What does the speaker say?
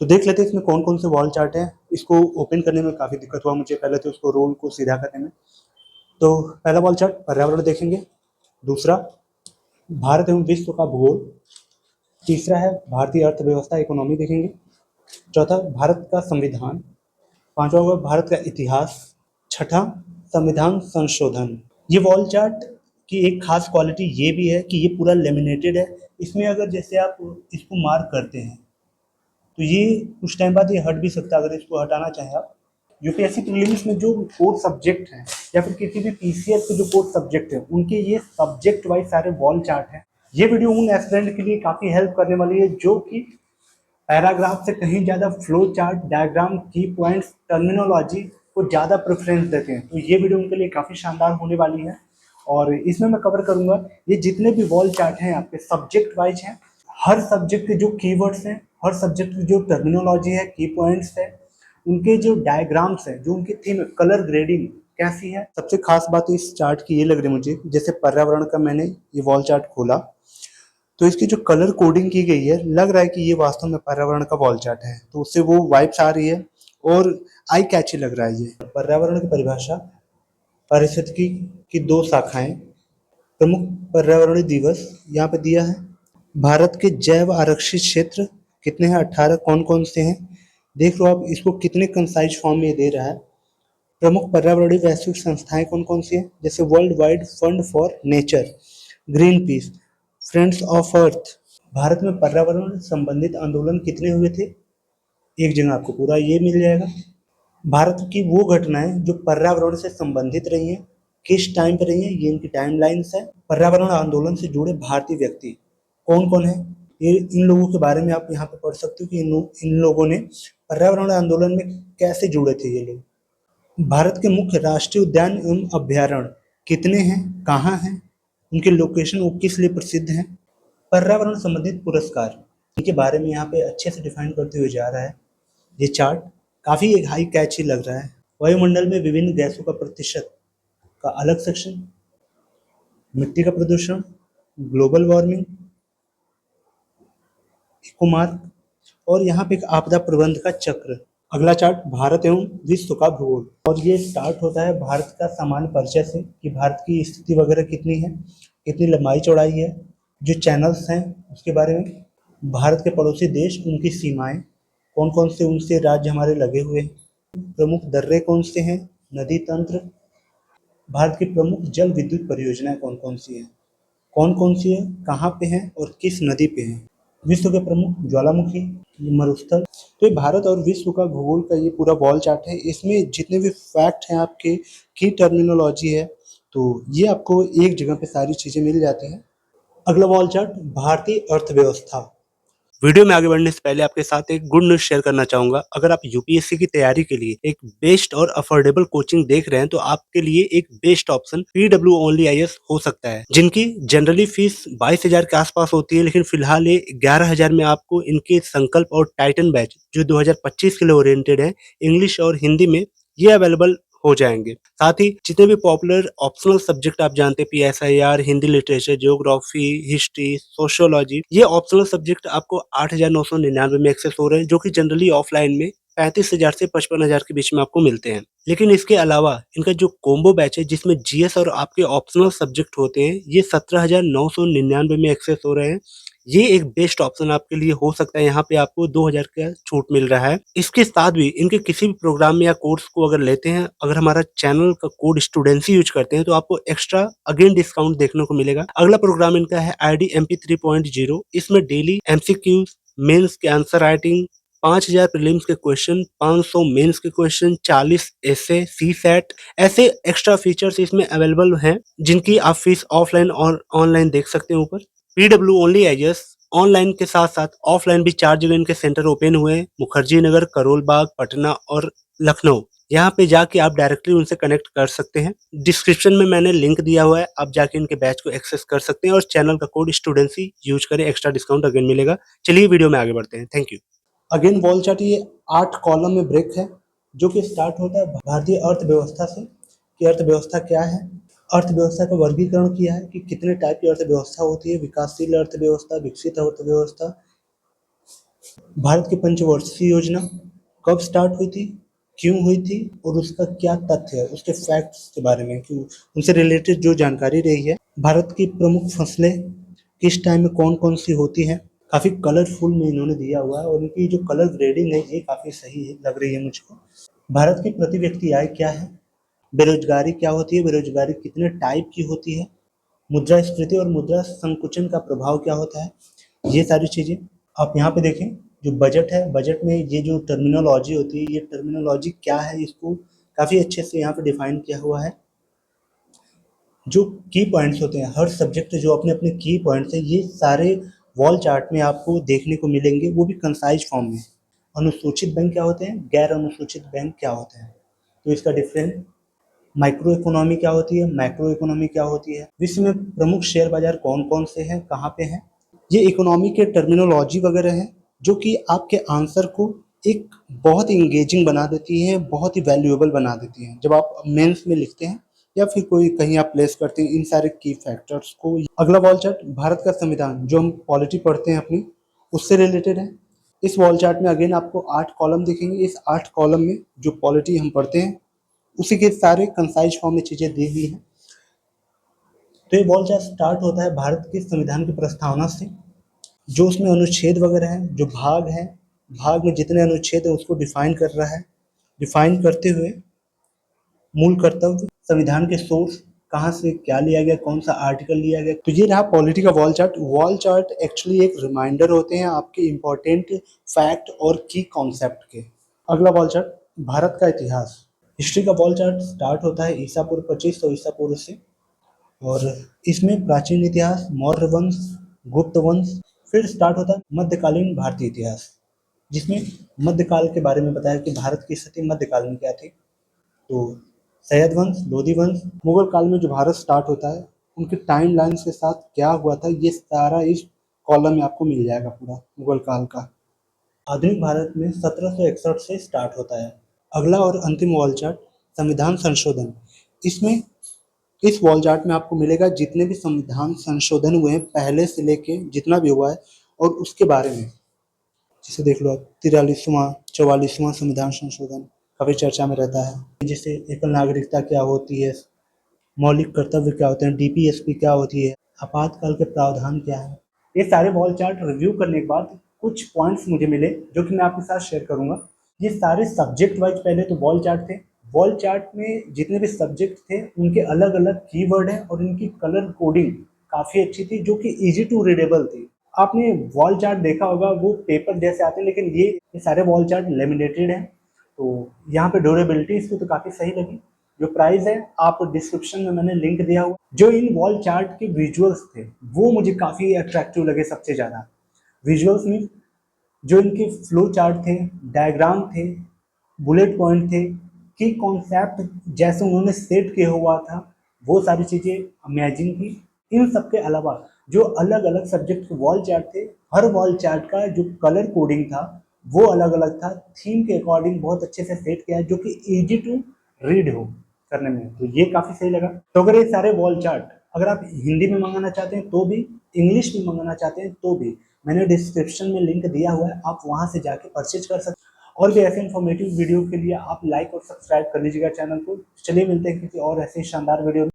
तो देख लेते हैं इसमें कौन कौन से वॉल चार्ट हैं। इसको ओपन करने में काफ़ी दिक्कत हुआ मुझे पहले, तो उसको रोल को सीधा करने में। तो पहला वॉल चार्ट पर्यावरण देखेंगे, दूसरा भारत एवं विश्व का भूगोल, तीसरा है भारतीय अर्थव्यवस्था इकोनॉमी देखेंगे, चौथा भारत का संविधान, पांचवा होगा भारत का इतिहास, छठा संविधान संशोधन। ये वॉल चार्ट की एक खास क्वालिटी ये भी है कि ये पूरा लेमिनेटेड है। इसमें अगर जैसे आप इसको मार्क करते हैं तो ये कुछ टाइम बाद ये हट भी सकता है अगर इसको हटाना चाहें आप। यूपीएससी प्रीलिम्स में जो कोर सब्जेक्ट हैं या फिर किसी भी पीसीएस के जो कोर सब्जेक्ट हैं उनके ये सब्जेक्ट वाइज सारे वॉल चार्ट हैं। ये वीडियो उन एस्पिरेंट के लिए काफ़ी हेल्प करने वाली है जो कि पैराग्राफ से कहीं ज़्यादा फ्लो चार्ट, डायग्राम, की पॉइंट्स, टर्मिनोलॉजी को ज़्यादा प्रेफरेंस देते हैं। तो ये वीडियो उनके लिए काफ़ी शानदार होने वाली है और इसमें मैं कवर करूँगा ये जितने भी वॉल चार्ट हैं आपके सब्जेक्ट वाइज हैं। हर सब्जेक्ट के जो कीवर्ड्स हैं, हर सब्जेक्ट की जो टर्मिनोलॉजी है, की पॉइंट्स है, उनके जो डायग्राम्स हैं, जो उनकी थीम, कलर ग्रेडिंग कैसी है। सबसे खास बात इस चार्ट की ये लग रही है मुझे, जैसे पर्यावरण का मैंने ये वॉल चार्ट खोला तो इसकी जो कलर कोडिंग की गई है लग रहा है कि ये वास्तव में पर्यावरण का वॉल चार्ट है, तो उससे वो वाइब्स आ रही है और आई कैची लग रहा है। ये पर्यावरण की परिभाषा, पारिस्थितिकी की दो शाखाएं, प्रमुख पर्यावरणीय दिवस यहाँ पे दिया है, भारत के जैव आरक्षित क्षेत्र कितने हैं, 18, कौन कौन से हैं देख लो आप। इसको कितने कंसाइज फॉर्म में दे रहा है। प्रमुख पर्यावरणीय वैश्विक संस्थाएं कौन कौन सी हैं, जैसे world wide fund for nature, green peas, friends of earth. Bharat में पर्यावरण संबंधित आंदोलन कितने हुए थे, एक जगह आपको पूरा ये मिल जाएगा। भारत की वो घटनाएं जो पर्यावरण से संबंधित रही हैं, किस टाइम पर रही हैं, ये इनकी टाइम लाइन्स है। पर्यावरण आंदोलन से जुड़े भारतीय व्यक्ति कौन कौन है, ये इन लोगों के बारे में आप यहाँ पे पढ़ सकते हो कि इन लोगों ने पर्यावरण आंदोलन में कैसे जुड़े थे ये लोग। भारत के मुख्य राष्ट्रीय उद्यान एवं अभ्यारण्य कितने हैं, कहाँ हैं, उनके लोकेशन वो किस लिए प्रसिद्ध हैं। पर्यावरण संबंधित पुरस्कार, इनके बारे में यहाँ पे अच्छे से डिफाइन करते हुए जा रहा है। ये चार्ट काफ़ी एक हाई कैची लग रहा है। वायुमंडल में विभिन्न गैसों का प्रतिशत का अलग सेक्शन, मिट्टी का प्रदूषण, ग्लोबल वार्मिंग, इकोमार्क और यहाँ पे एक आपदा प्रबंध का चक्र। अगला चार्ट भारत एवं विश्व का भूगोल, और ये स्टार्ट होता है भारत का सामान्य परिचय से कि भारत की स्थिति वगैरह कितनी है, कितनी लंबाई चौड़ाई है, जो चैनल्स हैं उसके बारे में, भारत के पड़ोसी देश उनकी सीमाएं कौन कौन से उनसे राज्य हमारे लगे हुए हैं, प्रमुख दर्रे कौन से हैं, नदी तंत्र, भारत की प्रमुख जल विद्युत परियोजनाएं कौन कौन सी है, कहाँ पे हैं और किस नदी पे हैं, विश्व के प्रमुख ज्वालामुखी, मरुस्थल। तो ये भारत और विश्व का भूगोल का ये पूरा वॉल चार्ट है। इसमें जितने भी फैक्ट हैं आपके, की टर्मिनोलॉजी है, तो ये आपको एक जगह पे सारी चीज़ें मिल जाती हैं। अगला वॉल चार्ट भारतीय अर्थव्यवस्था। वीडियो में आगे बढ़ने से पहले आपके साथ एक गुड न्यूज शेयर करना चाहूंगा। अगर आप यूपीएससी की तैयारी के लिए एक बेस्ट और अफोर्डेबल कोचिंग देख रहे हैं तो आपके लिए एक best option PW only IAS हो सकता है, जिनकी जनरली फीस 22,000 के आसपास होती है, लेकिन फिलहाल ये 11,000 में आपको इनके संकल्प और टाइटन बैच जो 2025 के लिए ओरिएंटेड है, इंग्लिश और हिंदी में ये अवेलेबल हो जाएंगे। साथ ही जितने भी पॉपुलर ऑप्शनल सब्जेक्ट आप जानते हैं, PSIR, Hindi literature, geography, history, sociology, ये ऑप्शनल सब्जेक्ट आपको 8,999 में एक्सेस हो रहे हैं, जो कि जनरली ऑफलाइन में 35,000 से 55,000 के बीच में आपको मिलते हैं। लेकिन इसके अलावा इनका जो कॉम्बो बैच है जिसमें जीएस और आपके ऑप्शनल सब्जेक्ट होते हैं, ये 17,999 में एक्सेस हो रहे हैं। ये एक बेस्ट ऑप्शन आपके लिए हो सकता है। यहाँ पे आपको 2,000 का छूट मिल रहा है। इसके साथ भी इनके किसी भी प्रोग्राम में या कोर्स को अगर लेते हैं, अगर हमारा चैनल का कोड स्टूडेंसी यूज करते हैं तो आपको एक्स्ट्रा अगेन डिस्काउंट देखने को मिलेगा। अगला प्रोग्राम इनका है IDMP 3.0। इसमें डेली MCQ, मेंस के आंसर राइटिंग, 5,000 प्रीलिम्स के क्वेश्चन, 500 मेंस के क्वेश्चन, 40 एसे, सीसैट, ऐसे एक्स्ट्रा फीचर्स इसमें अवेलेबल हैं जिनकी आप फीस ऑफलाइन और ऑनलाइन देख सकते हैं ऊपर। पीडब्ल्यू ओनली आईएएस ऑनलाइन के साथ साथ ऑफलाइन भी 4 जगह इनके सेंटर ओपन हुए हैं, मुखर्जी नगर, करोल बाग, पटना और लखनऊ। यहाँ पे जाके आप डायरेक्टली उनसे कनेक्ट कर सकते हैं। डिस्क्रिप्शन में मैंने लिंक दिया हुआ है, आप जाके इनके बैच को एक्सेस कर सकते हैं और चैनल का कोड स्टूडेंसी यूज करें, एक्स्ट्रा डिस्काउंट अगेन मिलेगा। चलिए वीडियो में आगे बढ़ते हैं। Thank you. Again wall chart ये 8 कॉलम में ब्रेक है, जो कि स्टार्ट होता है भारतीय अर्थव्यवस्था से कि अर्थव्यवस्था क्या है। अर्थव्यवस्था का वर्गीकरण किया है कि कितने टाइप की अर्थव्यवस्था होती है, विकासशील अर्थव्यवस्था, विकसित अर्थव्यवस्था, भारत की पंचवर्षीय योजना कब स्टार्ट हुई थी, क्यों हुई थी और उसका क्या तथ्य है, उसके फैक्ट्स के बारे में, क्यों उनसे रिलेटेड जो जानकारी रही है। भारत की प्रमुख फसलें किस टाइम में कौन कौन सी होती हैं, काफ़ी कलरफुल में इन्होंने दिया हुआ है और इनकी जो कलर ग्रेडिंग है ये काफ़ी सही है, लग रही है मुझको। भारत की प्रति व्यक्ति आय क्या है, बेरोजगारी क्या होती है, बेरोजगारी कितने टाइप की होती है, मुद्रास्फीति और मुद्रा संकुचन का प्रभाव क्या होता है, ये सारी चीज़ें आप यहाँ पे देखें। जो बजट है, बजट में ये जो टर्मिनोलॉजी होती है, ये टर्मिनोलॉजी क्या है, इसको काफ़ी अच्छे से यहाँ पे डिफाइन किया हुआ है। जो की पॉइंट्स होते हैं, हर सब्जेक्ट जो अपने अपने की पॉइंट्स हैं, ये सारे वॉल चार्ट में आपको देखने को मिलेंगे, वो भी कंसाइज फॉर्म में। अनुसूचित बैंक क्या होते हैं, गैर अनुसूचित बैंक क्या होते हैं, तो इसका डिफरेंस। माइक्रो इकोनॉमी क्या होती है, मैक्रो इकोनॉमी क्या होती है, विश्व में प्रमुख शेयर बाजार कौन कौन से हैं, कहाँ पे हैं। ये इकोनॉमी के टर्मिनोलॉजी वगैरह हैं जो कि आपके आंसर को एक बहुत ही इंगेजिंग बना देती हैं, बहुत ही वैल्यूएबल बना देती हैं जब आप मेंस में लिखते हैं या फिर कोई कहीं आप प्लेस करते हैं इन सारे की फैक्टर्स को। अगला वॉल चार्ट भारत का संविधान, जो हम पॉलिटी पढ़ते हैं अपनी, उससे रिलेटेड है। इस वॉल चार्ट में अगेन आपको 8 कॉलम दिखेंगे। इस 8 कॉलम में जो पॉलिटी हम पढ़ते हैं उसी के सारे कंसाइज फॉर्म में चीज़ें दी हुई हैं। तो ये वॉल चार्ट स्टार्ट होता है भारत के संविधान की प्रस्तावना से, जो उसमें अनुच्छेद वगैरह हैं, जो भाग हैं, भाग में जितने अनुच्छेद हैं उसको डिफाइन कर रहा है। डिफाइन करते हुए मूल कर्तव्य, संविधान के सोर्स, कहाँ से क्या लिया गया, कौन सा आर्टिकल लिया गया। तो ये रहा पॉलिटी का wall chart. Wall chart actually एक रिमाइंडर होते हैं आपके इम्पोर्टेंट फैक्ट और की कॉन्सेप्ट के। अगला वॉल चार्ट, भारत का इतिहास। हिस्ट्री का वॉल चार्ट स्टार्ट होता है ईसा पूर्व 2500 ईसा पूर्व से, और इसमें प्राचीन इतिहास, मौर्य वंश, गुप्त वंश, फिर स्टार्ट होता है मध्यकालीन भारतीय इतिहास, जिसमें मध्यकाल के बारे में बताया कि भारत की स्थिति मध्यकाल में क्या थी। तो सैयद वंश, लोधी वंश, मुगल काल में जो भारत स्टार्ट होता है उनके टाइम लाइन के साथ क्या हुआ था, ये सारा इस कॉलम में आपको मिल जाएगा पूरा मुगल काल का। आधुनिक भारत में 1761 से स्टार्ट होता है। अगला और अंतिम वॉल चार्ट, संविधान संशोधन। इसमें इस वॉल चार्ट में आपको मिलेगा जितने भी संविधान संशोधन हुए हैं पहले से लेके जितना भी हुआ है और उसके बारे में। जैसे देख लो आप 43वां 44वां संविधान संशोधन काफ़ी चर्चा में रहता है। जैसे एकल नागरिकता क्या होती है, मौलिक कर्तव्य क्या होते हैं, डीपीएसपी क्या होती है, आपातकाल के प्रावधान क्या है। ये सारे वॉल चार्ट रिव्यू करने के बाद कुछ पॉइंट्स मुझे मिले जो कि मैं आपके साथ शेयर करूंगा। ये सारे सब्जेक्ट वाइज पहले तो वॉल चार्ट थे। वॉल चार्ट में जितने भी सब्जेक्ट थे उनके अलग अलग कीवर्ड हैं और इनकी कलर कोडिंग काफ़ी अच्छी थी, जो कि इजी टू रीडेबल थी। आपने वॉल चार्ट देखा होगा, वो पेपर जैसे आते हैं, लेकिन ये सारे वॉल चार्ट लेमिनेटेड हैं। तो यहाँ पे ड्यूरेबिलिटी इसकी तो काफ़ी सही लगी। जो प्राइस है आप डिस्क्रिप्शन में मैंने लिंक दिया हुआ। जो इन वॉल चार्ट के विजुअल्स थे वो मुझे काफ़ी अट्रैक्टिव लगे सबसे ज़्यादा। विजुअल्स में जो इनके फ्लो चार्ट थे, डायग्राम थे, बुलेट पॉइंट थे, की कॉन्सेप्ट जैसे उन्होंने सेट किया हुआ था, वो सारी चीज़ें अमेजिंग थी। इन सब के अलावा जो अलग अलग सब्जेक्ट के वॉल चार्ट थे, हर वॉल चार्ट का जो कलर कोडिंग था वो अलग अलग था, थीम के अकॉर्डिंग बहुत अच्छे से सेट किया है, जो कि इजी टू रीड हो करने में, तो ये काफ़ी सही लगा। तो अगर ये सारे वॉल चार्ट अगर आप हिंदी में मंगाना चाहते हैं तो भी, इंग्लिश में मंगाना चाहते हैं तो भी, मैंने डिस्क्रिप्शन में लिंक दिया हुआ है, आप वहाँ से जाके परचेज कर सकते हैं। और भी ऐसे इन्फॉर्मेटिव वीडियो के लिए आप लाइक और सब्सक्राइब कर लीजिएगा चैनल को। चलिए मिलते हैं किसी और ऐसे शानदार वीडियो में।